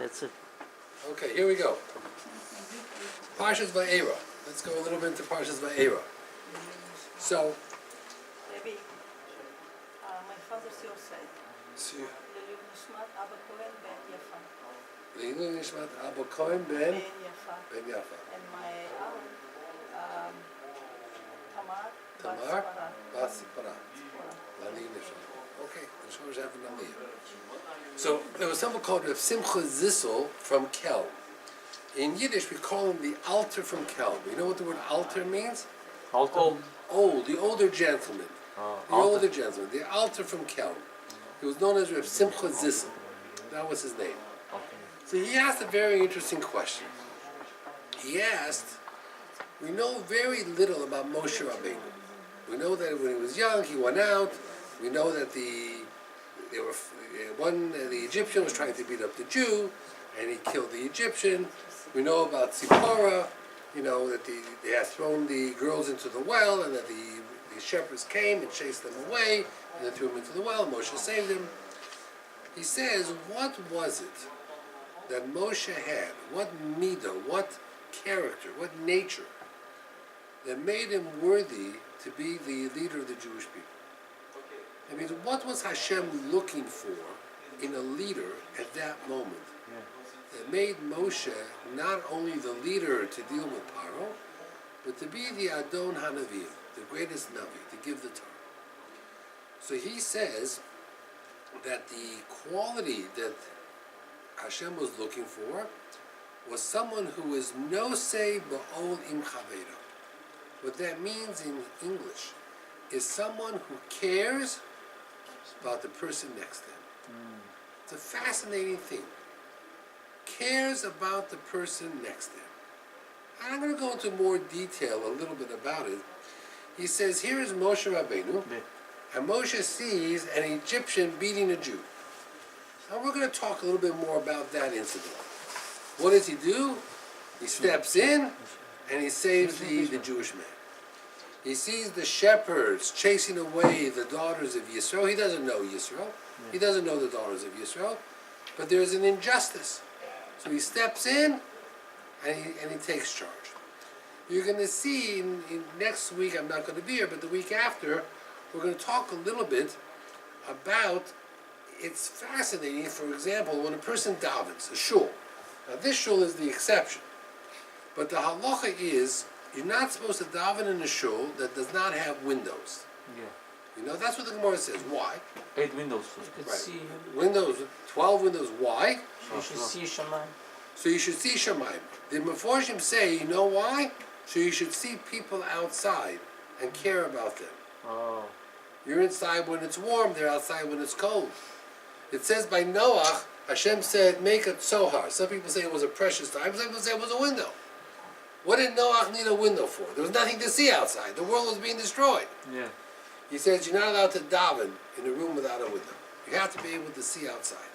That's it. Okay, here we go. Parshas Va'era. Let's go a little bit into Parshas Va'era. So, Rabbi, my father still said, Nishmat Abba Cohen ben Yafa. Leilun Nishmat Abba Cohen ben Yafa. And my aunt, Tamar Bas Bas Sipara. Lali Nishmat. Okay, the Shosh have an aliyah. So, there was someone called Rav Simcha Zissel from Kelm. In Yiddish, we call him the alter from Kelm. You know what the word alter means? Alter? Old, the older gentleman. The alter. older gentleman, the alter from Kelm. He was known as Rav Simcha Zissel. That was his name. Okay. So he asked a very interesting question. He asked, we know very little about Moshe Rabbeinu. We know that when he was young, he went out. We know that the Egyptian was trying to beat up the Jew, and he killed the Egyptian. We know about Tzipora, that they had thrown the girls into the well, and that the shepherds came and chased them away, and they threw them into the well. Moshe saved them. He says, what was it that Moshe had? What midah, what character, what nature that made him worthy to be the leader of the Jewish people? I mean, what was Hashem looking for in a leader at that moment that made Moshe not only the leader to deal with Paro, but to be the Adon HaNavi, the greatest Navi, to give the Torah? So he says that the quality that Hashem was looking for was someone who is nosei ba'ol im chavera. What that means in English is someone who cares about the person next to him. It's a fascinating thing. Cares about the person next to him. And I'm going to go into more detail a little bit about it. He says, here is Moshe Rabbeinu, and Moshe sees an Egyptian beating a Jew. Now we're going to talk a little bit more about that incident. What does he do? He steps in and he saves the Jewish man. He sees the shepherds chasing away the daughters of Yisrael. He doesn't know Yisrael. He doesn't know the daughters of Yisrael. But there's an injustice. So he steps in and he takes charge. You're going to see in next week, I'm not going to be here, but the week after, we're going to talk a little bit about, it's fascinating, for example, when a person davens, a shul. Now this shul is the exception. But the halacha is, you're not supposed to daven in a shul that does not have windows. Yeah. That's what the Gemara says. Why? 8 windows. You could Right. see him. Windows, 12 windows. Why? You should see Shammai. So you should see Shamayim. The Meforshim say, you know why? So you should see people outside and care about them. Oh. You're inside when it's warm, they're outside when it's cold. It says by Noach, Hashem said, make a tzohar. Some people say it was a precious time, some people say it was a window. What did Noach need a window for? There was nothing to see outside. The world was being destroyed. Yeah. He says you're not allowed to daven in a room without a window. You have to be able to see outside.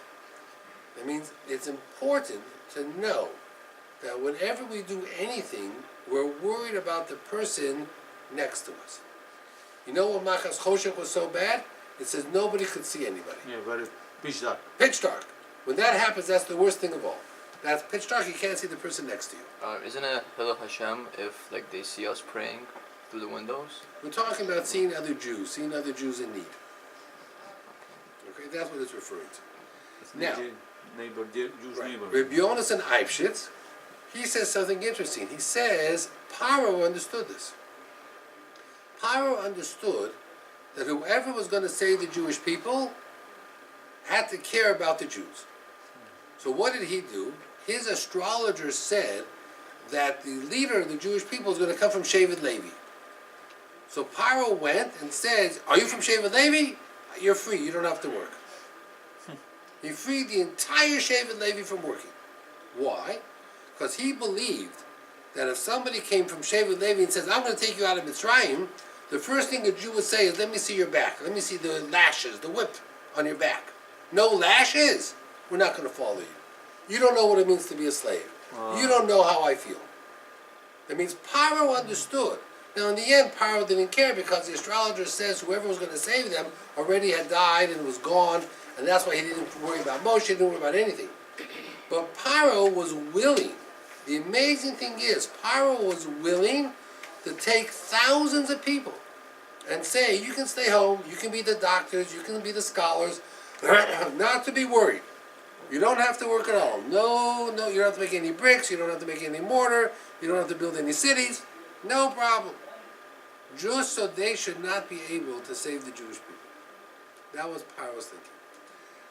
That means it's important to know that whenever we do anything, we're worried about the person next to us. You know when Machas Choshech was so bad? It says nobody could see anybody. Yeah, very pitch dark. Pitch dark. When that happens, that's the worst thing of all. That's pitch dark, you can't see the person next to you. Isn't it Hello Hashem if they see us praying through the windows? We're talking about seeing other Jews in need. Okay, that's what it's referring to. It's Now, neighbor, Jewish neighbor. Rabbi Yonasan Eibshitz, he says something interesting. He says Paro understood this. Paro understood that whoever was going to save the Jewish people had to care about the Jews. So what did he do? His astrologer said that the leader of the Jewish people is going to come from Shevet Levi. So Paro went and said, are you from Shevet Levi? You're free, you don't have to work. He freed the entire Shevet Levi from working. Why? Because he believed that if somebody came from Shevet Levi and says, I'm going to take you out of Mitzrayim, the first thing a Jew would say is, let me see your back. Let me see the lashes, the whip on your back. No lashes? We're not going to follow you. You don't know what it means to be a slave. You don't know how I feel. That means Paro understood. Now in the end, Paro didn't care because the astrologer says whoever was going to save them already had died and was gone, and that's why he didn't worry about Moshe, he didn't worry about anything. But Paro was willing. The amazing thing is, Paro was willing to take thousands of people and say, you can stay home, you can be the doctors, you can be the scholars, not to be worried. You don't have to work at all. No, you don't have to make any bricks, you don't have to make any mortar, you don't have to build any cities. No problem. Just so they should not be able to save the Jewish people. That was Paro's thinking.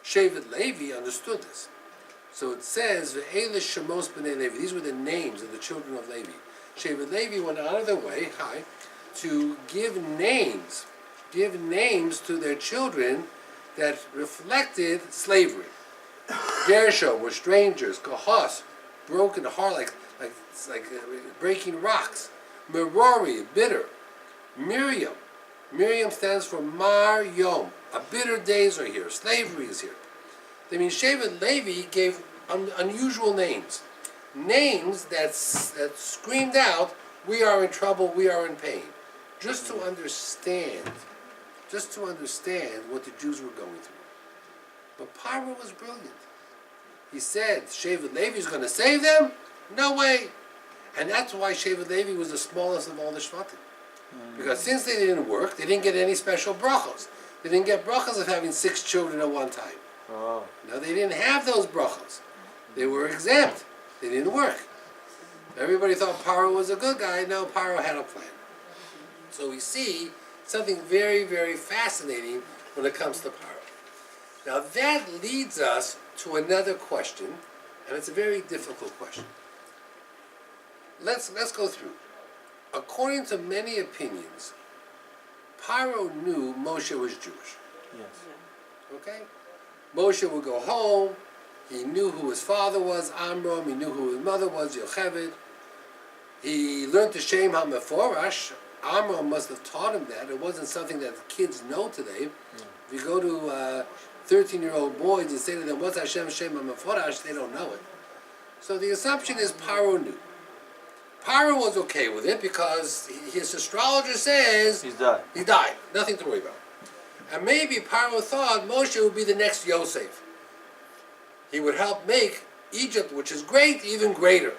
Shevet Levi understood this. So it says, Ve'ele Shemos B'nei Levi. These were the names of the children of Levi. Shevet Levi went out of their way, to give names to their children that reflected slavery. Gershon were strangers. Kohos, broken heart, like breaking rocks. Merori, bitter. Miriam stands for Mar Yom. A bitter days are here. Slavery is here. That means Shevet Levi gave unusual names. Names that screamed out, we are in trouble, we are in pain. Just to understand what the Jews were going through. But Paro was brilliant. He said, Shevet Levi is going to save them? No way. And that's why Shevet Levi was the smallest of all the Shvatim. Because since they didn't work, they didn't get any special brachos. They didn't get brachos of having 6 children at one time. Oh. No, they didn't have those brachos. They were exempt. They didn't work. Everybody thought Paro was a good guy. No, Paro had a plan. So we see something very, very fascinating when it comes to Paro. Now that leads us to another question, and it's a very difficult question. Let's go through. According to many opinions, Paro knew Moshe was Jewish. Yes. Okay? Moshe would go home. He knew who his father was, Amram. He knew who his mother was, Yocheved. He learned the Shem HaMeforash. Amram must have taught him that. It wasn't something that kids know today. If you go to 13-year-old boys and say to them, what's Hashem Shem HaMeforash, they don't know it. So the assumption is Paro knew. Paro was okay with it because his astrologer says He's died. he died. Nothing to worry about. And maybe Paro thought Moshe would be the next Yosef. He would help make Egypt, which is great, even greater.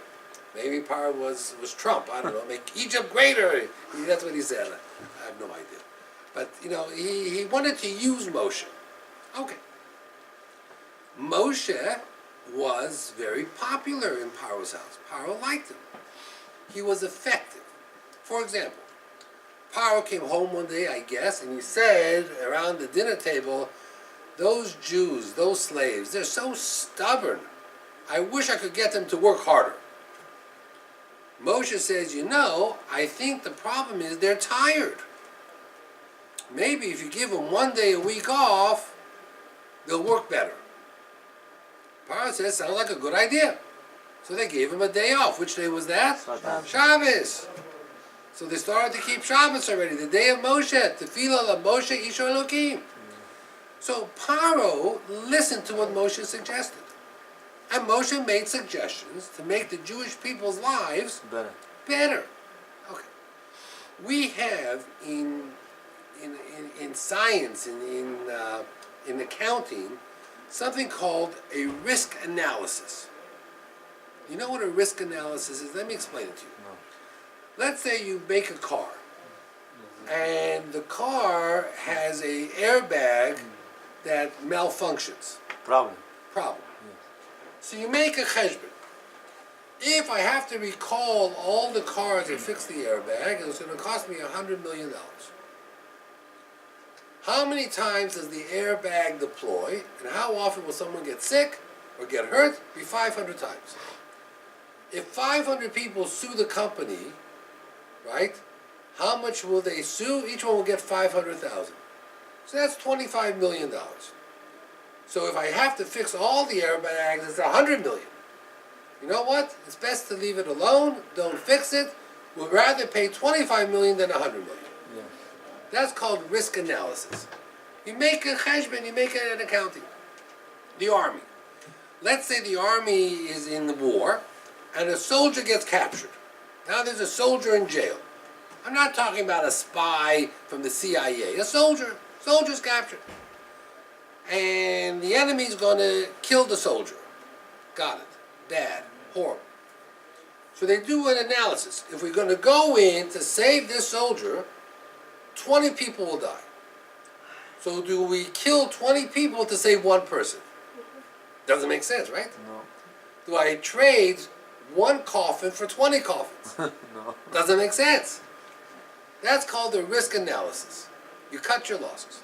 Maybe Paro was Trump. I don't know. Make Egypt greater. That's what he said. I have no idea. But, he wanted to use Moshe. Okay. Moshe was very popular in Paro's house. Paro liked him. He was effective. For example, Paro came home one day, I guess, and he said around the dinner table, those Jews, those slaves, they're so stubborn. I wish I could get them to work harder. Moshe says, I think the problem is they're tired. Maybe if you give them one day a week off, they'll work better. Paro says, sounds like a good idea. So they gave him a day off. Which day was that? Shabbos. So they started to keep Shabbos already. The day of Moshe. Tefillah la Moshe Ish Elokim. So Paro listened to what Moshe suggested. And Moshe made suggestions to make the Jewish people's lives better. Okay. We have in science, in accounting, something called a risk analysis. You know what a risk analysis is? Let me explain it to you. No. Let's say you make a car, and the car has an airbag that malfunctions. Problem. Yes. So you make a cheshbon. If I have to recall all the cars and fix the airbag, it's going to cost me $100 million. How many times does the airbag deploy, and how often will someone get sick or get hurt? Be 500 times. If 500 people sue the company, right, how much will they sue? Each one will get $500,000. So that's $25 million. So if I have to fix all the airbags, it's $100 million. You know what? It's best to leave it alone. Don't fix it. We'd rather pay $25 million than $100 million. Yeah. That's called risk analysis. You make a cheshbon, you make an accounting. The army. Let's say the army is in the war, and a soldier gets captured. Now there's a soldier in jail. I'm not talking about a spy from the CIA. A soldier's captured. And the enemy's going to kill the soldier. Got it. bad, horrible. So they do an analysis. If we're going to go in to save this soldier, 20 people will die. So do we kill 20 people to save one person? Doesn't make sense, right? No. Do I trade one coffin for 20 coffins? No. Doesn't make sense. That's called the risk analysis. You cut your losses.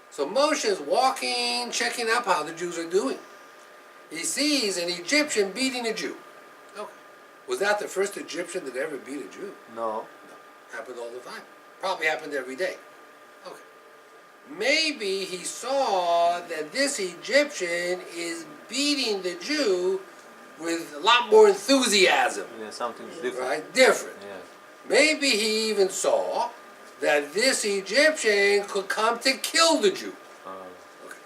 So Moshe is walking, checking up how the Jews are doing. He sees an Egyptian beating a Jew. Okay. Was that the first Egyptian that ever beat a Jew? No. No. Happened all the time. Probably happened every day. Okay. Maybe he saw that this Egyptian is beating the Jew with a lot more enthusiasm. Yeah, something's different. Right? Different. Yeah. Maybe he even saw that this Egyptian could come to kill the Jew. Okay.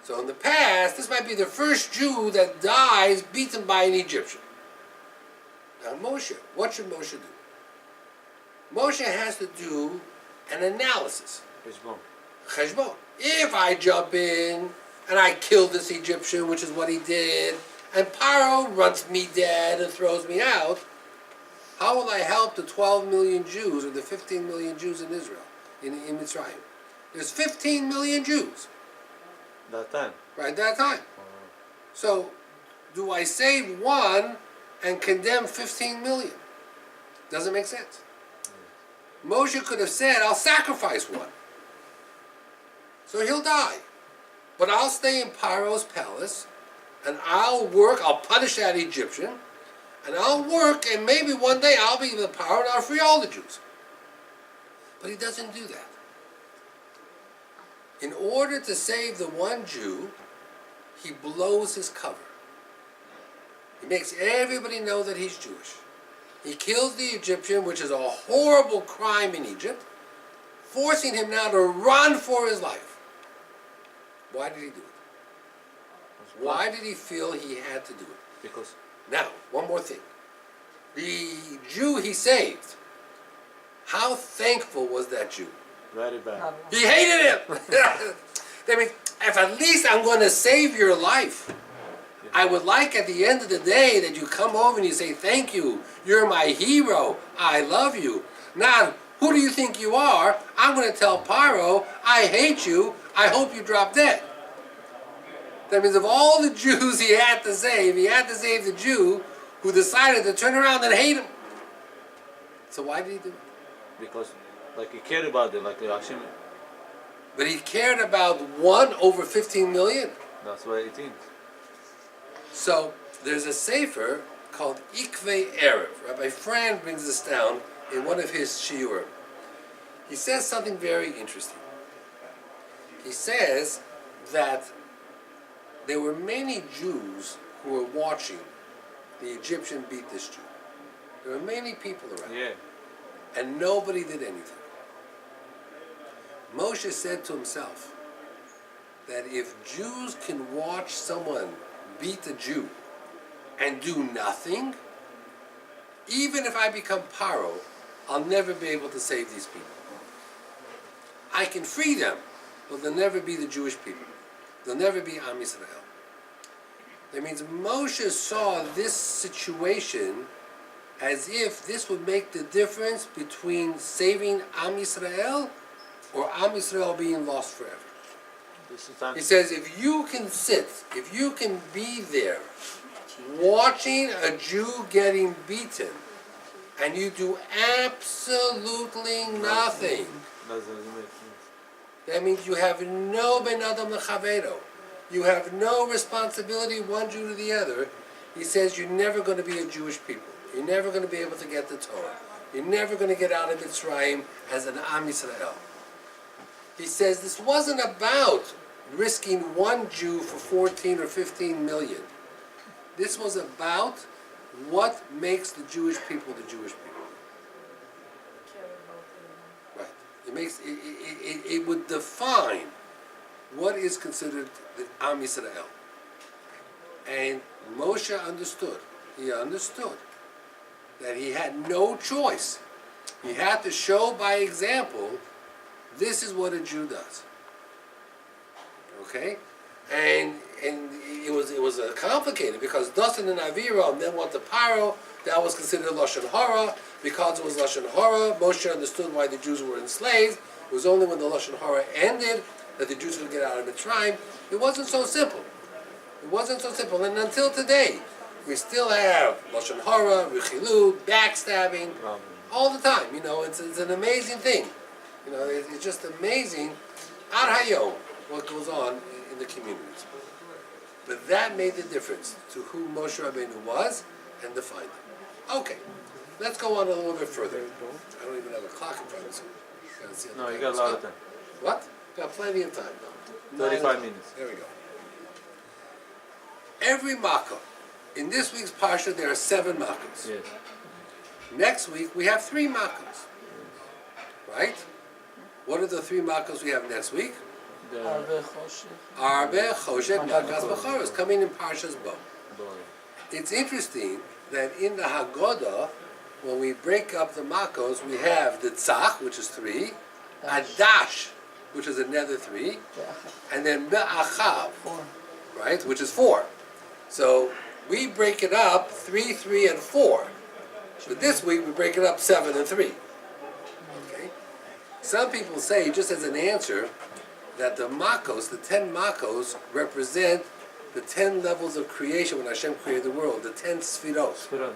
So in the past, this might be the first Jew that dies beaten by an Egyptian. Now Moshe, what should Moshe do? Moshe has to do an analysis. Heshbon. Cheshbon. If I jump in and I kill this Egyptian, which is what he did, and Paro runs me dead and throws me out, how will I help the 12 million Jews or the 15 million Jews in Israel, in Mitzrayim? There's 15 million Jews. That time. Right at that time. So, do I save one and condemn 15 million? Doesn't make sense. Moshe could have said, I'll sacrifice one. So he'll die. But I'll stay in Paro's palace, and I'll work, I'll punish that Egyptian, and I'll work, and maybe one day I'll be the Paro and I'll free all the Jews. But he doesn't do that. In order to save the one Jew, he blows his cover. He makes everybody know that he's Jewish. He kills the Egyptian, which is a horrible crime in Egypt, forcing him now to run for his life. Why did he do it? Why did he feel he had to do it? Because. Now, one more thing. The Jew he saved, how thankful was that Jew? Very bad. He hated him! I mean, if at least I'm going to save your life, I would like at the end of the day that you come over and you say, thank you, you're my hero, I love you. Not, who do you think you are? I'm going to tell Paro, I hate you, I hope you drop dead. That means of all the Jews he had to save the Jew who decided to turn around and hate him. So why did he do it? Because, like, he cared about it, like Hashem. But he cared about one over 15 million. That's why it is. So there's a sefer called Ikvei Erev. Rabbi Fran brings this down in one of his shiurim. He says something very interesting. He says that there were many Jews who were watching the Egyptian beat this Jew. There were many people around. Yeah. And nobody did anything. Moshe said to himself that if Jews can watch someone beat a Jew and do nothing, even if I become Paro, I'll never be able to save these people. I can free them, but they'll never be the Jewish people. They'll never be Am Yisrael. That means Moshe saw this situation as if this would make the difference between saving Am Yisrael or Am Yisrael being lost forever. He says, if you can sit, if you can be there, watching a Jew getting beaten, and you do absolutely nothing, that means you have no ben adam lechaveiro. You have no responsibility one Jew to the other. He says you're never going to be a Jewish people. You're never going to be able to get the Torah. You're never going to get out of Mitzrayim as an Am Yisrael. He says this wasn't about risking one Jew for 14 or 15 million. This was about what makes the Jewish people the Jewish people. Right. It would define what is considered the Am Yisrael. And Moshe understood. He understood that he had no choice. He had to show by example, this is what a Jew does. Okay? and it was complicated because Dasan and Aviram then went to Paro. That was considered Lashon Hara. Because it was Lashon Hara, Moshe understood why the Jews were enslaved. It was only when the Lashon Hara ended that the Jews would get out of Mitzrayim. It wasn't so simple. It wasn't so simple, and until today, we still have Lashon Hara, Rechilut, backstabbing, all the time. You know, it's an amazing thing. You know, it's just amazing, ad hayom, what goes on in the communities. But that made the difference to who Moshe Rabbeinu was and defined him. Okay, let's go on a little bit further. I don't even have a clock in front of me. So No, you got a lot of time. What? Got plenty of time. 35 minutes. There we go. Every makkah. In this week's Parsha, there are 7 makkahs. Yes. Next week, we have 3 makkahs. Right? What are the 3 makkahs we have next week? The Arbe, Choshet, Makas, Bechoros, coming in Parsha's Bo. boy. It's interesting that in the Haggadah, when we break up the makkos, we have the Tzach, which is 3, Adash, which is another 3, and then Be'achav, right, which is 4. So we break it up 3, 3, and 4. But this week we break it up 7 and 3. Okay? Some people say, just as an answer, that the makkos, the 10 makkos, represent the 10 levels of creation when Hashem created the world, the 10 sfirot.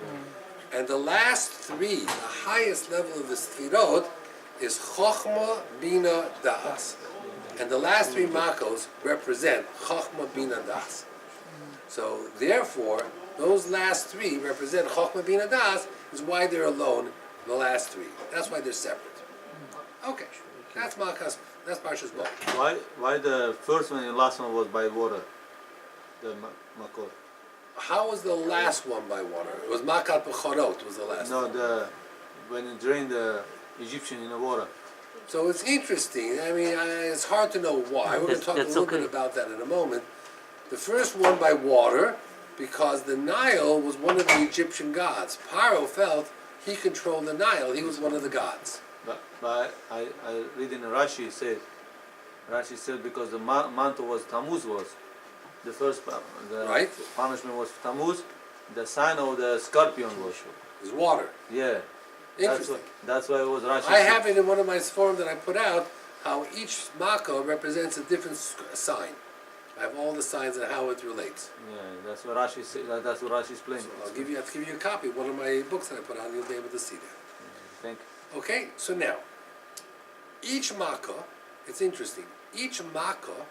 And the last 3, the highest level of the sfirot, is Chochma, Bina, Das. And the last 3 makkos represent Chochma, Bina, Das. So therefore, those last 3 represent Chochma, Bina, Das, is why they're alone, the last 3. That's why they're separate. Okay, that's Makas, that's Parshas Bo. Why the first one and last one was by water? The makot. How was the last one by water? It was Makat B'chorot was the last one. No, when you drain the Egyptian in the water. So it's interesting. I mean, it's hard to know why. We're going to talk a little bit about that in a moment. The first one by water, because the Nile was one of the Egyptian gods. Paro felt he controlled the Nile. He was one of the gods. But I read in Rashi said because the mantle was Tammuz was the first the Right. punishment was Tammuz. The sign of the scorpion was It was water. yeah. Interesting. That's why it was Rashi. I have it in one of my forums that I put out, how each Makkah represents a different sign. I have all the signs and how it relates. Yeah, that's what Rashi said. That's what Rashi explained. So I'll give you a copy of one of my books that I put out, you'll be able to see that. Thank you. Okay, so now, each Makkah, it's interesting, each Makkah,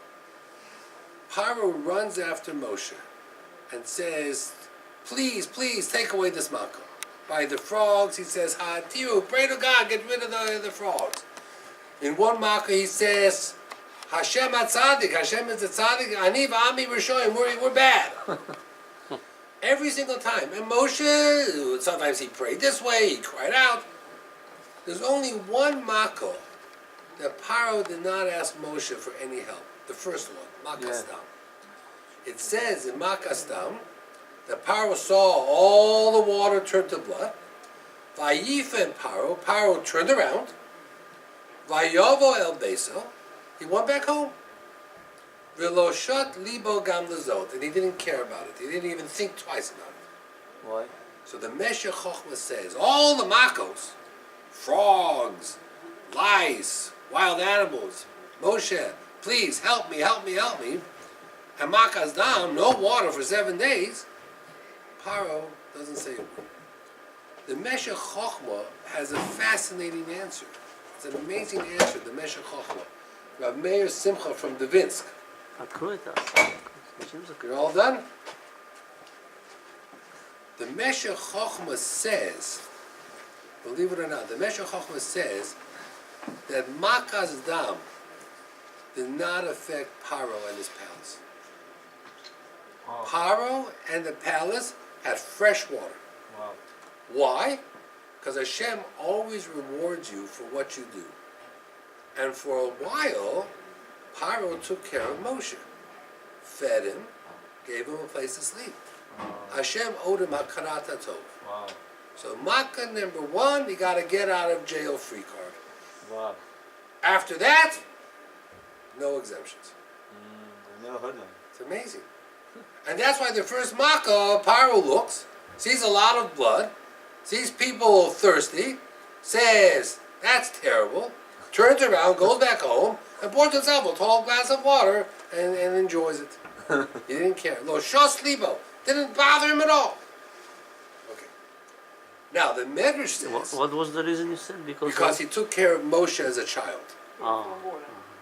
Paro runs after Moshe and says, please, please take away this Makkah. By the frogs, he says, Ha'atiru, pray to God, get rid of the frogs. In one Makkah, he says, Hashem HaTzadik, Hashem is the Tzadik, Ani v'ami Rishoyim, we're bad. Every single time. And Moshe, sometimes he prayed this way, he cried out. There's only one Makkah that Paro did not ask Moshe for any help. The first one, Makastam. It says in Makastam that Paro saw all the water turn to blood. Vayifen Paro turned around. Vayovo el Beso, he went back home. V'loshot libo gam lezot, and he didn't care about it. He didn't even think twice about it. Why? So the Meshech Chochmah says, all the Makkos, frogs, lice, wild animals, Moshe, please help me, help me, help me. And Makas Dam, no water for 7 days. Paro doesn't say a word. The Meshech Chochmah has a fascinating answer. It's an amazing answer, the Meshech Chochmah. Rav Meir Simcha from Devinsk. You're all done? The Meshech Chochmah says, believe it or not, the Meshech Chochmah says that Makas Dam did not affect Paro and his palace. Paro and the palace had fresh water. Wow. Why? Because Hashem always rewards you for what you do. And for a while, Paro took care of Moshe, fed him, gave him a place to sleep. Hashem owed him Hakarat HaTov. Wow. So Makkah number 1, he got a get out of jail free card. Wow. After that, no exemptions. I never heard that. It's amazing. And that's why the first Makkah, Paro looks, sees a lot of blood, sees people thirsty, says, that's terrible, turns around, goes back home, and pours himself a tall glass of water and enjoys it. He didn't care. Lo shos libo. Didn't bother him at all. Okay. Now, the Medrash says, What was the reason you said? because he took care of Moshe as a child. Oh.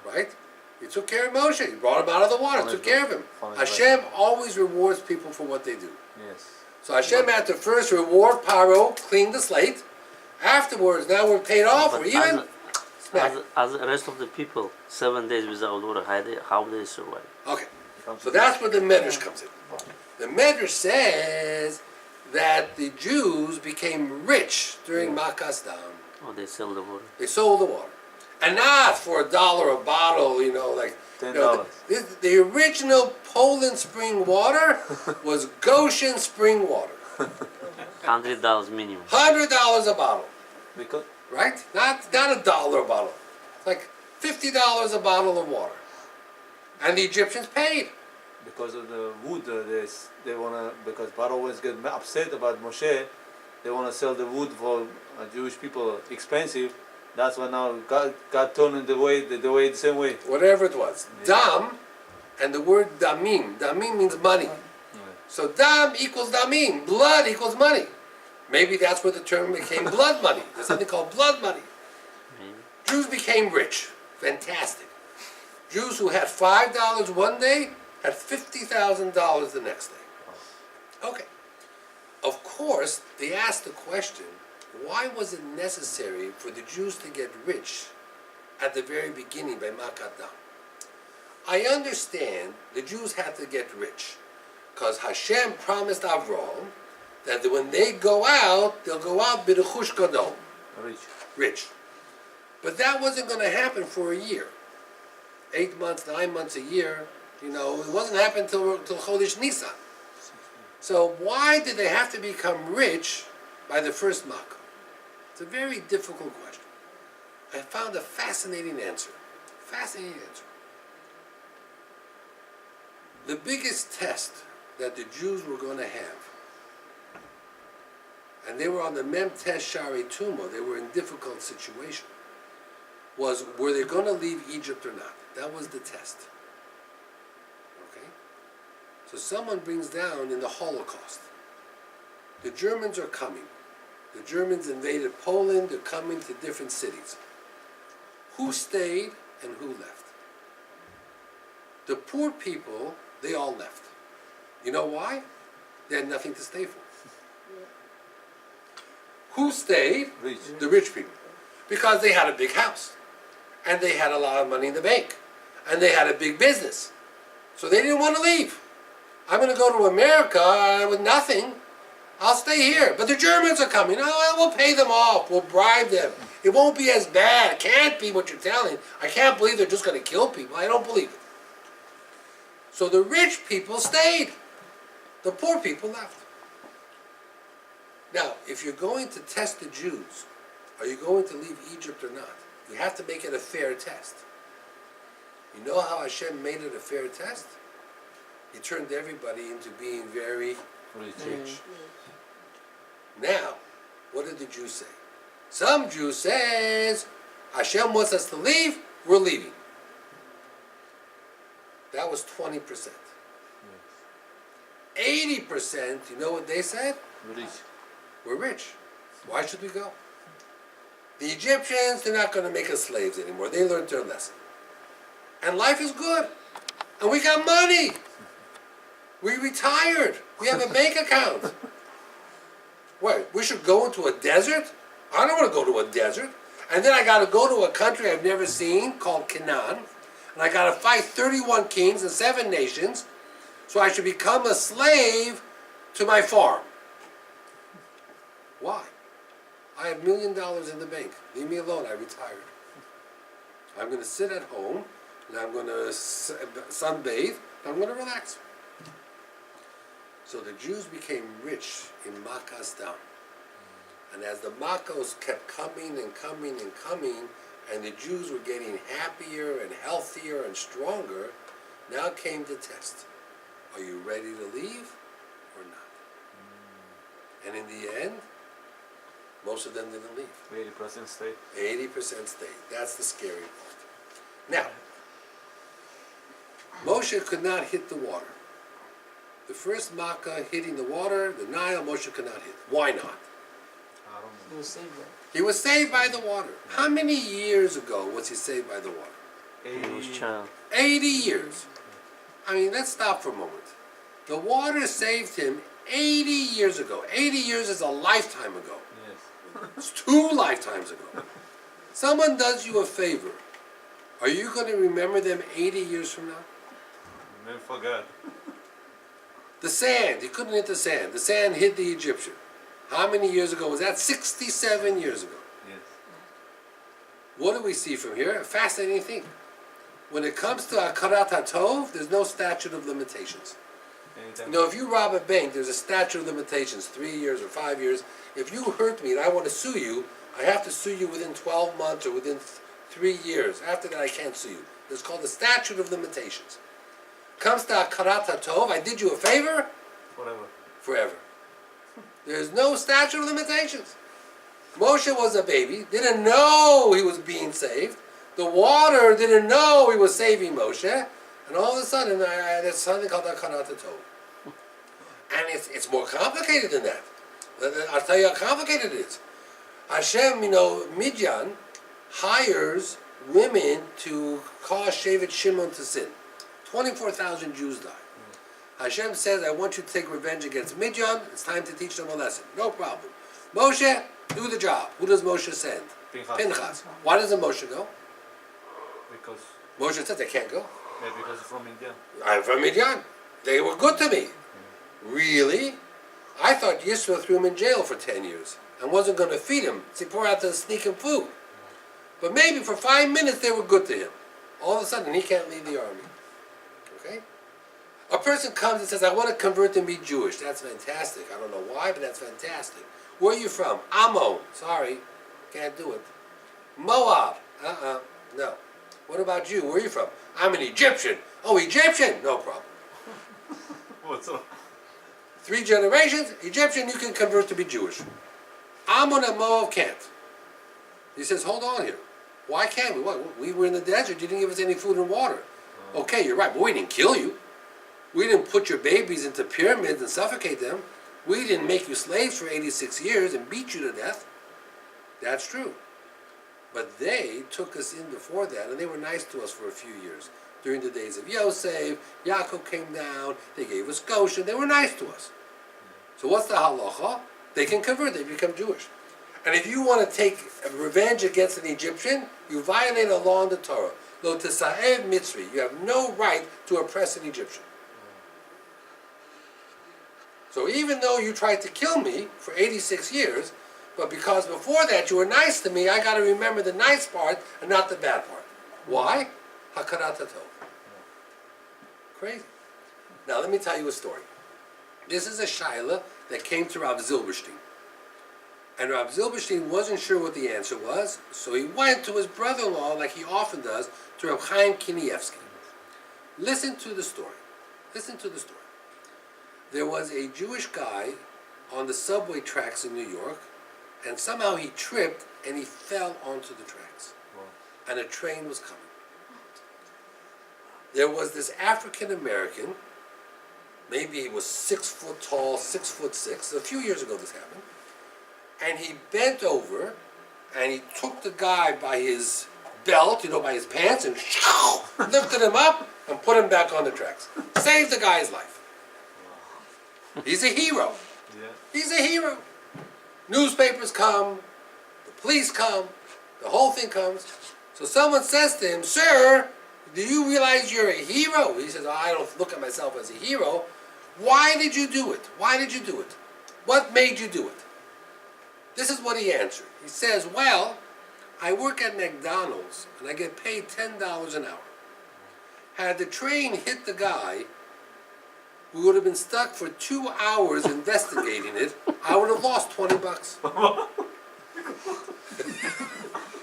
Right? He took care of Moshe. He brought him out of the water, took care of him. Hashem always rewards people for what they do. Yes. So Hashem had to first reward Paro, clean the slate. Afterwards, now we're paid off, But we're even. Smack. as the rest of the people, 7 days without water, how they survive? Okay. So that's where the Medrash comes in. The Medrash says that the Jews became rich during Makas Dam. Oh, they sell the water. They sold the water. And not for $1 a bottle, like $10. The original Poland spring water was Goshen spring water. $100 minimum. $100 a bottle, Because right? Not $1 a bottle. It's like $50 a bottle of water. And the Egyptians paid. because of the wood, they wanna, because Paro always get upset about Moshe, they wanna sell the wood for Jewish people expensive. That's why now God turned the same way. Whatever it was. Dam, and the word damim. Damim means money. So dam equals damim. Blood equals money. Maybe that's where the term became blood money. There's something called blood money. Jews became rich. Fantastic. Jews who had $5 one day had $50,000 the next day. Okay. Of course, they asked the question, why was it necessary for the Jews to get rich at the very beginning by Makat Dam? I understand the Jews had to get rich because Hashem promised Avram that when they go out, they'll go out b'rechush gadol, rich. But that wasn't going to happen for a year. 8 months, 9 months, a year. It wasn't happening till Chodesh Nisan. So why did they have to become rich by the first Makkah? It's a very difficult question. I found a fascinating answer. Fascinating answer. The biggest test that the Jews were going to have, and they were on the Mem Tes Shari Tuma, they were in difficult situation, was were they going to leave Egypt or not? That was the test. Okay? So someone brings down in the Holocaust, the Germans are coming. The Germans invaded Poland, they're coming to different cities. Who stayed and who left? The poor people, they all left. You know why? They had nothing to stay for. Who stayed? Rich. The rich people. Because they had a big house. And they had a lot of money in the bank. And they had a big business. So they didn't want to leave. I'm going to go to America with nothing. I'll stay here. But the Germans are coming. Oh, we'll pay them off. We'll bribe them. It won't be as bad. It can't be what you're telling. I can't believe they're just going to kill people. I don't believe it. So the rich people stayed. The poor people left. Now, if you're going to test the Jews, are you going to leave Egypt or not? You have to make it a fair test. You know how Hashem made it a fair test? He turned everybody into being very rich. Now, what did the Jews say? Some Jews says, Hashem wants us to leave, we're leaving. That was 20%. 80%, you know what they said? Rich. We're rich. Why should we go? The Egyptians, they're not going to make us slaves anymore. They learned their lesson. And life is good. And we got money. We retired. We have a bank account. What, we should go into a desert? I don't want to go to a desert. And then I got to go to a country I've never seen called Canaan. And I got to fight 31 kings and 7 nations. So I should become a slave to my farm. Why? I have $1 million in the bank. Leave me alone. I retired. I'm going to sit at home, and I'm going to sunbathe, and I'm going to relax. So the Jews became rich in Makas Dam. And as the Makos kept coming and coming and coming, and the Jews were getting happier and healthier and stronger, now came the test. Are you ready to leave or not? And in the end, most of them didn't leave. 80% stay. 80% stayed. That's the scary part. Now, Moshe could not hit the water. The first Makkah hitting the water, the Nile, Moshe could not hit. Why not? I don't know. You saved it. He was saved by the water. How many years ago was he saved by the water? He was child. 80 years. I mean, let's stop for a moment. The water saved him 80 years ago. 80 years is a lifetime ago. Yes. It's 2 lifetimes ago. Someone does you a favor. Are you going to remember them 80 years from now? Never forgot. The sand. He couldn't hit the sand. The sand hit the Egyptian. How many years ago was that? 67 years ago. Yes. What do we see from here? A fascinating thing. When it comes to Akarat HaTov, there's no statute of limitations. Anytime. You know, if you rob a bank, there's a statute of limitations, 3 years or 5 years. If you hurt me and I want to sue you, I have to sue you within 12 months or within 3 years. After that, I can't sue you. It's called the statute of limitations. Comes to Akarat HaTov, I did you a favor, Forever. forever. There's no statute of limitations. Moshe was a baby, didn't know he was being saved. The water didn't know he was saving Moshe. And all of a sudden, there's something called Akarat HaTov. And it's more complicated than that. I'll tell you how complicated it is. Hashem, Midian hires women to cause Shevet Shimon to sin. 24,000 Jews die. Hashem says, I want you to take revenge against Midian. It's time to teach them a lesson. No problem. Moshe, do the job. Who does Moshe send? Pinchas. Why doesn't Moshe go? Because, Moshe says, I can't go. because from India. I'm from Midian. They were good to me. Really? I thought Yisro threw him in jail for 10 years and wasn't going to feed him. Tzipporah had to sneak him food. But maybe for 5 minutes they were good to him. All of a sudden he can't leave the army. Okay? A person comes and says, I want to convert and be Jewish. That's fantastic. I don't know why, but that's fantastic. Where are you from? Ammon. Sorry. Can't do it. Moab. No. What about you? Where are you from? I'm an Egyptian. Oh, Egyptian? No problem. What's up? 3 generations, Egyptian, you can convert to be Jewish. Ammon and Moab can't. He says, hold on here. Why can't we? What? We were in the desert. You didn't give us any food and water. Okay, you're right, but we didn't kill you. We didn't put your babies into pyramids and suffocate them. We didn't make you slaves for 86 years and beat you to death. That's true. But they took us in before that, and they were nice to us for a few years. During the days of Yosef, Yaakov came down, they gave us Goshen, they were nice to us. So what's the halacha? They can convert, they become Jewish. And if you want to take revenge against an Egyptian, you violate a law in the Torah. Lo tesa'ev mitzri. You have no right to oppress an Egyptian. So even though you tried to kill me for 86 years, but because before that you were nice to me, I got to remember the nice part and not the bad part. Why? Hakarat HaTov. Crazy. Now let me tell you a story. This is a shaila that came to Rav Zilberstein. And Rav Zilberstein wasn't sure what the answer was, so he went to his brother-in-law, like he often does, to Rav Chaim Kanievsky. Listen to the story. Listen to the story. There was a Jewish guy on the subway tracks in New York, and somehow he tripped and he fell onto the tracks. And a train was coming. There was this African American, maybe he was 6 foot tall, 6'6". A few years ago this happened. And he bent over and he took the guy by his belt, by his pants, and lifted him up and put him back on the tracks. Saved the guy's life. He's a hero. Yeah. He's a hero. Newspapers come, the police come, the whole thing comes. So someone says to him, sir, do you realize you're a hero? He says, I don't look at myself as a hero. Why did you do it? Why did you do it? What made you do it? This is what he answered. He says, well, I work at McDonald's and I get paid $10 an hour. Had the train hit the guy, we would have been stuck for 2 hours investigating it. I would have lost $20.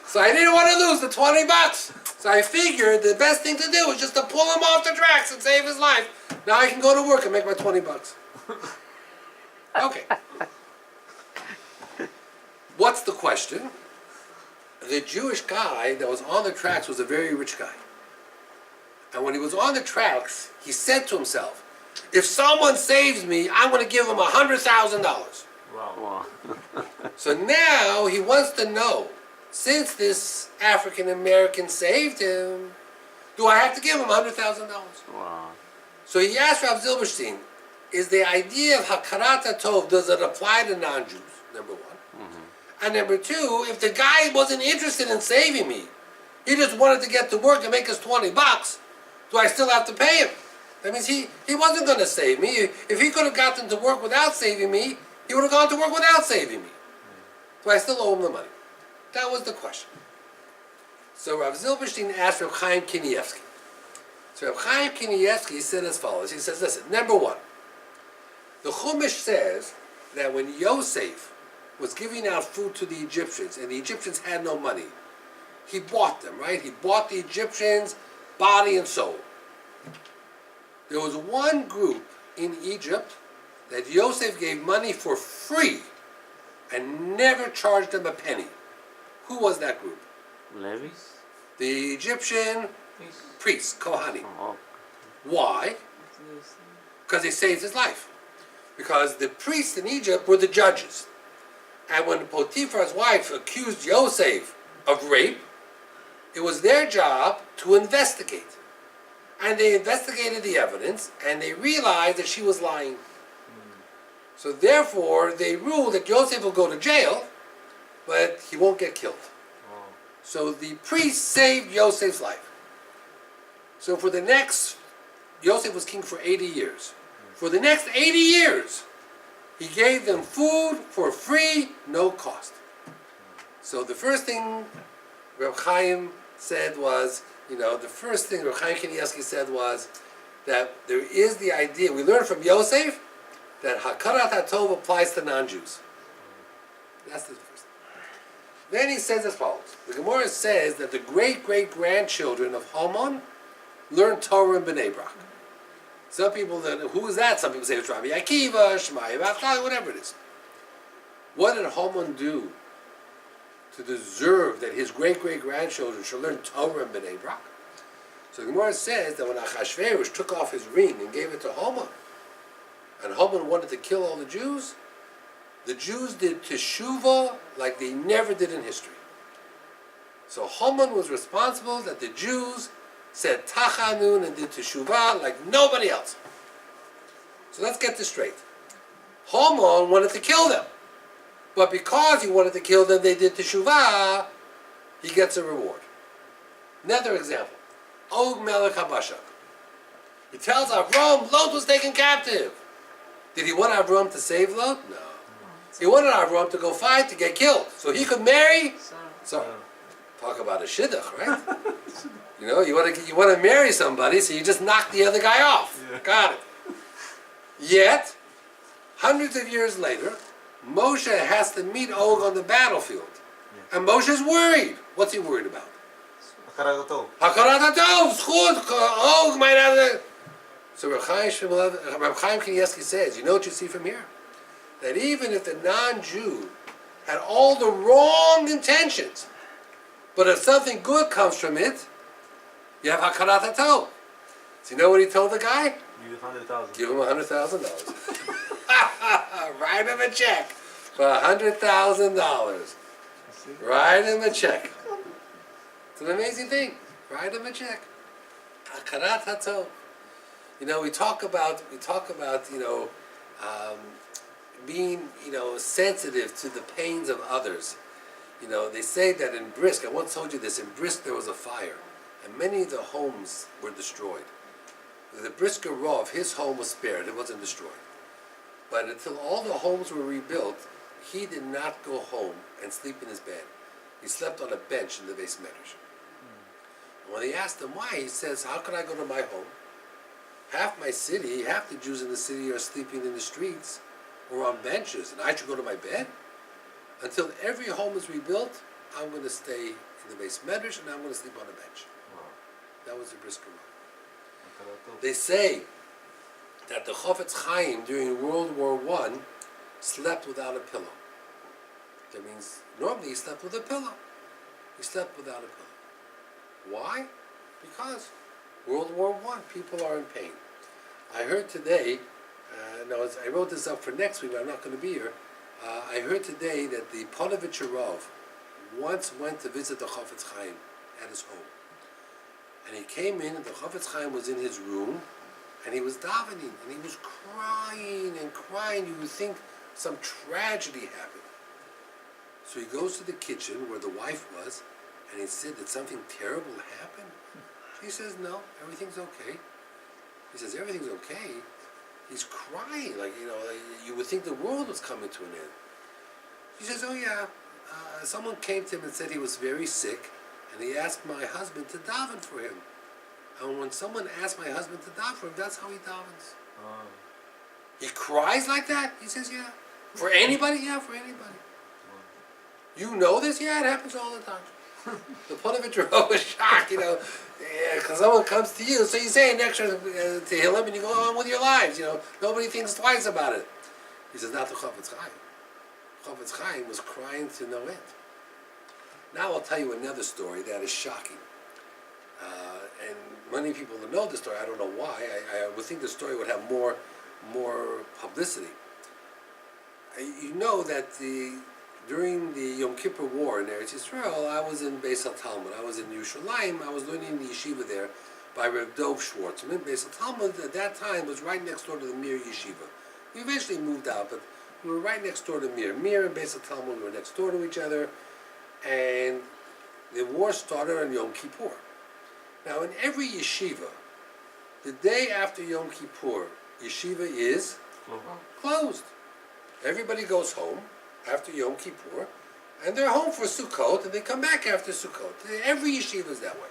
So I didn't want to lose the $20. So I figured the best thing to do was just to pull him off the tracks and save his life. Now I can go to work and make my $20. Okay. What's the question? The Jewish guy that was on the tracks was a very rich guy. And when he was on the tracks, he said to himself, if someone saves me, I'm going to give him $100,000. Wow. So now he wants to know, since this African American saved him, do I have to give him $100,000? Wow. So he asked Rav Zilberstein, is the idea of Hakarat HaTov, does it apply to non-Jews, number one? And number two, if the guy wasn't interested in saving me, he just wanted to get to work and make us $20, do I still have to pay him? That means he wasn't going to save me. If he could have gotten to work without saving me, he would have gone to work without saving me. Do I still owe him the money? That was the question. So Rav Zilberstein asked Rav Chaim Kanievsky. So Rav Chaim Kanievsky said as follows. He says, listen, number one, the Chumash says that when Yosef was giving out food to the Egyptians, and the Egyptians had no money, he bought them, right? He bought the Egyptians body and soul. There was one group in Egypt that Yosef gave money for free and never charged them a penny. Who was that group? Levies? The Egyptian priests, Kohanim. Oh. Why? Because they saved his life. Because the priests in Egypt were the judges. And when Potiphar's wife accused Yosef of rape, it was their job to investigate. And they investigated the evidence, and they realized that she was lying. So therefore, they ruled that Yosef will go to jail, but he won't get killed. So the priest saved Yosef's life. So for the next, Yosef was king for 80 years. For the next 80 years, he gave them food for free, no cost. So the first thing Reb Chaim said was, the first thing Reb Chaim Kanievsky said was that there is the idea, we learned from Yosef, that Hakarat HaTov applies to non-Jews. That's the first thing. Then he says as follows. The Gemara says that the great-great-grandchildren of Haman learned Torah in Bnei Brak. Some people, who is that? Some people say it's Rabbi Akiva, Shmai, whatever it is. What did Haman do to deserve that his great-great-grandchildren should learn Torah in Bnei Brak? So the Gemara says that when Achashverosh took off his ring and gave it to Haman, and Haman wanted to kill all the Jews did teshuvah like they never did in history. So Haman was responsible that the Jews said tachanun and did teshuvah like nobody else. So let's get this straight. Haman wanted to kill them. But because he wanted to kill them, they did teshuvah, he gets a reward. Another example. Og Melech HaBashar. He tells Avram, Lot was taken captive. Did he want Avram to save Lot? No. He wanted Avram to go fight, to get killed. So he could marry Sarah. Talk about a shidduch, right? You want to marry somebody, so you just knock the other guy off. Yeah. Got it. Yet, hundreds of years later, Moshe has to meet Og on the battlefield. Yeah. And Moshe's worried. What's he worried about? Hakarat HaTov. Hakarat HaTov, zchut, Og might have. So Reb Chaim Kanievsky says, you know what you see from here? That even if the non-Jew had all the wrong intentions, but if something good comes from it, you have Hakarat HaTov. So you know what he told the guy? Give him $100,000. Write him a check for $100,000. Write him a check. It's an amazing thing. Write him a check. Hakarat HaTov. We talk about being sensitive to the pains of others. They say that in Bryks, I once told you this, in Bryks there was a fire, and many of the homes were destroyed. The Brisker Rov, his home was spared, it wasn't destroyed. But until all the homes were rebuilt, he did not go home and sleep in his bed. He slept on a bench in the Beis Medrash. When they asked him why, he says, how can I go to my home? Half my city, half the Jews in the city are sleeping in the streets or on benches, and I should go to my bed? Until every home is rebuilt, I'm going to stay in the Beis Medrash and I'm going to sleep on a bench. Wow. That was the brisker row. They say that the Chofetz Chaim during World War I slept without a pillow. That means normally he slept with a pillow. He slept without a pillow. Why? Because World War I, people are in pain. I heard today, I wrote this up for next week, but I'm not going to be here. I heard today that the Ponevezher Rav once went to visit the Chofetz Chaim at his home. And he came in, and the Chofetz Chaim was in his room, and he was davening, and he was crying and crying. You would think some tragedy happened. So he goes to the kitchen where the wife was, and he said, did something terrible happen? She says, no, everything's okay. He says, everything's okay? He's crying, like you would think the world was coming to an end. She says, oh yeah, someone came to him and said he was very sick, and he asked my husband to daven for him. And when someone asks my husband to daven for him, that's how he davens. Oh. He cries like that? He says, yeah. For anybody? Yeah, for anybody. You know this? Yeah, it happens all the time. The Ponevezher was shocked, because someone comes to you, so you say an extra to him, and you go on with your lives, Nobody thinks twice about it. He says, not the Chofetz Chaim. Chofetz Chaim was crying to no end. Now I'll tell you another story that is shocking. And many people that know the story, I don't know why, I would think the story would have more publicity. You know that during the Yom Kippur War in Eretz Yisrael, I was in Beis HaTalmud. I was in Yerushalayim. I was learning in the yeshiva there by Reb Dov Schwartzman. Beis HaTalmud at that time was right next door to the Mir yeshiva. We eventually moved out, but we were right next door to Mir. Mir and Beis HaTalmud were next door to each other, and the war started on Yom Kippur. Now, in every yeshiva, the day after Yom Kippur, yeshiva is closed. Everybody goes home after Yom Kippur, and they're home for Sukkot, and they come back after Sukkot. Every yeshiva is that way.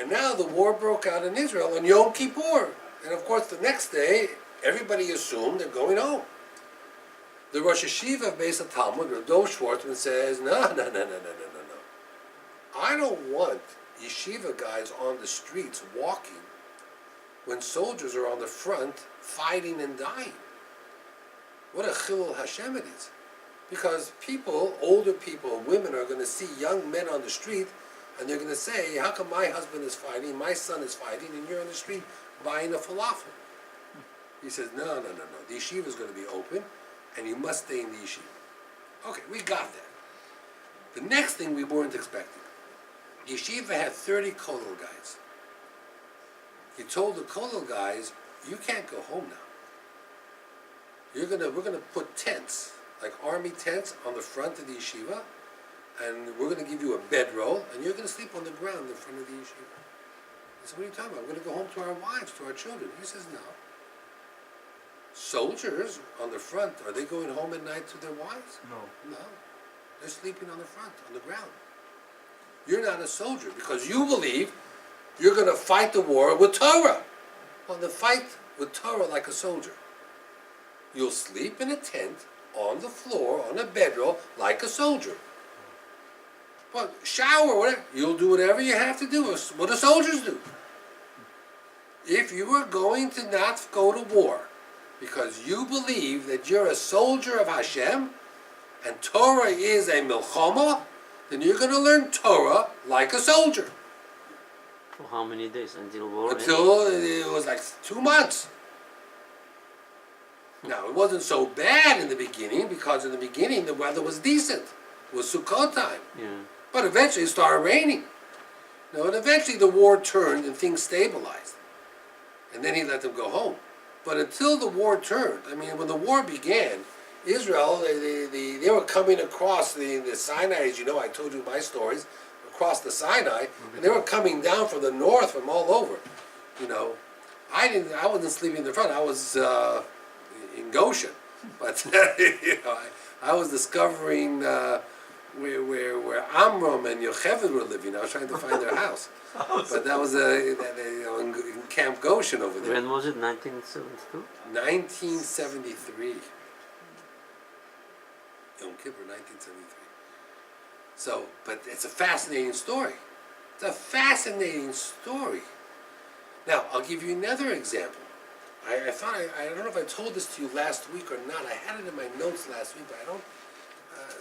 And now the war broke out in Israel on Yom Kippur. And of course, the next day, everybody assumed they're going home. The Rosh Yeshiva of Beis HaTalmud, Reb Dov Schwartzman, says, no. I don't want yeshiva guys on the streets walking when soldiers are on the front fighting and dying. What a chilul Hashem it is. Because people, older people, women are going to see young men on the street, and they're going to say, how come my husband is fighting, my son is fighting, and you're on the street buying a falafel? He says, no. The yeshiva is going to be open, and you must stay in the yeshiva. Okay, we got that. The next thing we weren't expecting. The yeshiva had 30 kollel guys. He told the kollel guys, you can't go home now. We're gonna put tents, like army tents, on the front of the yeshiva, and we're gonna give you a bedroll, and you're gonna sleep on the ground in front of the yeshiva. He said, what are you talking about? We're gonna go home to our wives, to our children. He says, no. Soldiers on the front, are they going home at night to their wives? No. They're sleeping on the front, on the ground. You're not a soldier because you believe you're gonna fight the war with Torah. Well, then fight with Torah like a soldier. You'll sleep in a tent, on the floor, on a bedroll, like a soldier. But shower, whatever. You'll do whatever you have to do. What do soldiers do? If you are going to not go to war because you believe that you're a soldier of Hashem and Torah is a milchama, then you're going to learn Torah like a soldier. For how many days? Until war? Until it was like 2 months. Now, it wasn't so bad in the beginning, because in the beginning the weather was decent. It was Sukkot time. Yeah. But eventually it started raining. Now, and eventually the war turned and things stabilized. And then he let them go home. But until the war turned, I mean, when the war began, Israel, they were coming across the Sinai, as you know, I told you my stories, across the Sinai, and they were coming down from the north, from all over. I wasn't sleeping in the front, I was in Goshen, but I was discovering where Amram and Yocheved were living. I was trying to find their house, but that was in Camp Goshen over there. When was it? 1972. 1973. Yom Kippur, 1973. So, but it's a fascinating story. It's a fascinating story. Now, I'll give you another example. I thought, I don't know if I told this to you last week or not. I had it in my notes last week, but I don't,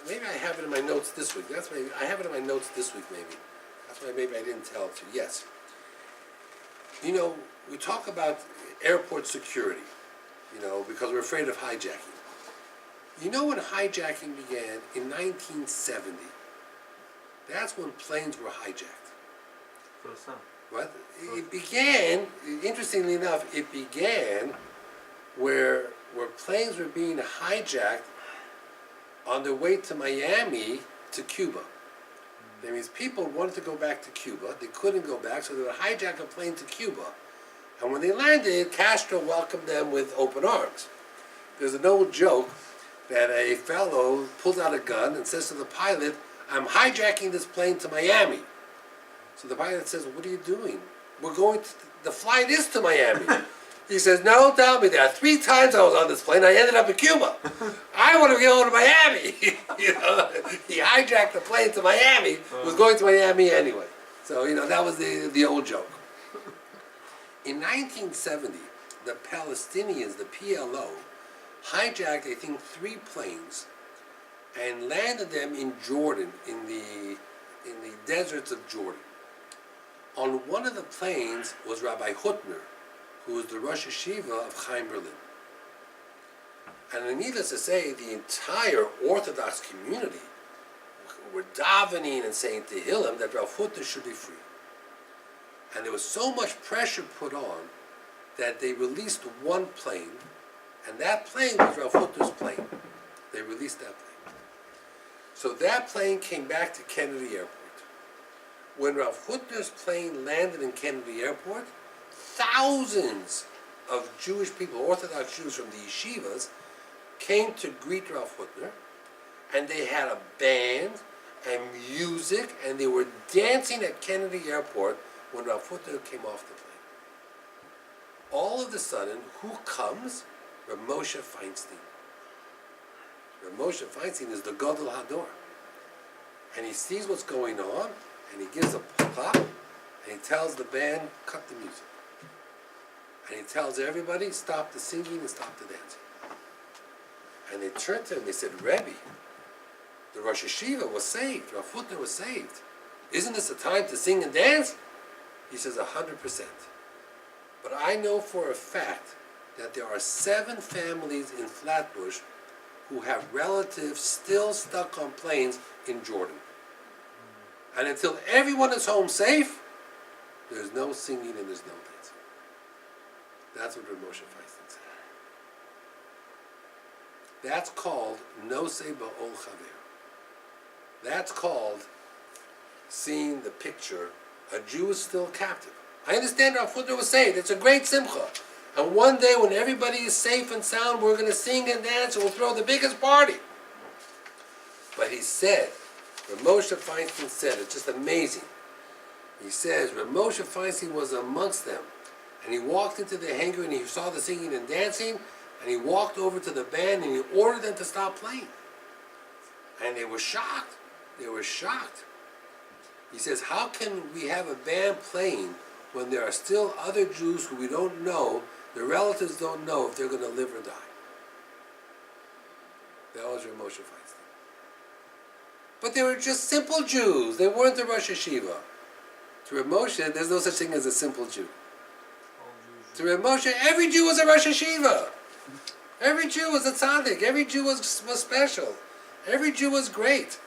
maybe I have it in my notes this week. I have it in my notes this week, maybe. That's why maybe I didn't tell it to you. Yes. You know, we talk about airport security, you know, because we're afraid of hijacking. You know when hijacking began? In 1970. That's when planes were hijacked. First time. What? It began, interestingly enough, it began where planes were being hijacked on their way to Miami to Cuba. That means people wanted to go back to Cuba. They couldn't go back, so they would hijack a plane to Cuba. And when they landed, Castro welcomed them with open arms. There's an old joke that a fellow pulls out a gun and says to the pilot, "I'm hijacking this plane to Miami." So the pilot says, "What are you doing?" "We're going to, the flight is to Miami." He says, "No, tell me that. 3 times I was on this plane, I ended up in Cuba. I want to go to Miami." You know, he hijacked the plane to Miami, was going to Miami anyway. So, you know, that was the old joke. In 1970, the Palestinians, the PLO, hijacked, I think, 3 planes and landed them in Jordan, in the deserts of Jordan. On one of the planes was Rabbi Hutner, who was the Rosh Yeshiva of Chaim Berlin. And needless to say, the entire Orthodox community were davening and saying to Tehillim that Rav Hutner should be free. And there was so much pressure put on that they released one plane, and that plane was Rav Hutner's plane. They released that plane. So that plane came back to Kennedy Airport. When Rav Hutner's plane landed in Kennedy Airport, thousands of Jewish people, Orthodox Jews from the yeshivas, came to greet Rav Hutner, and they had a band and music, and they were dancing at Kennedy Airport when Rav Hutner came off the plane. All of a sudden, who comes? Rav Moshe Feinstein. Rav Moshe Feinstein is the Gadol Hador. And he sees what's going on, and he gives a clap, and he tells the band, cut the music. And he tells everybody, stop the singing and stop the dancing. And they turned to him, they said, "Rabbi, the Rosh Yeshiva was saved, Rav Hutner was saved. Isn't this a time to sing and dance?" He says, 100%. But I know for a fact that there are 7 families in Flatbush who have relatives still stuck on planes in Jordan. And until everyone is home safe, there's no singing and there's no dancing. That's what Rav Moshe Feinstein said. That's called Nosei Ba'ol Chaver. That's called seeing the picture. A Jew is still captive. I understand Rav Hutner was saved. It's a great simcha. And one day when everybody is safe and sound, we're going to sing and dance and we'll throw the biggest party. But he said, Rav Moshe Feinstein said, it's just amazing. He says, Rav Moshe Feinstein was amongst them. And he walked into the hangar and he saw the singing and dancing, and he walked over to the band and he ordered them to stop playing. And they were shocked. They were shocked. He says, how can we have a band playing when there are still other Jews who we don't know, their relatives don't know if they're going to live or die? That was Rav Moshe Feinstein. But they were just simple Jews. They weren't the Rosh Yeshiva. To Rav Moshe, there's no such thing as a simple Jew. To Rav Moshe, every Jew was a Rosh Yeshiva. Every Jew was a tzaddik. Every Jew was special. Every Jew was great.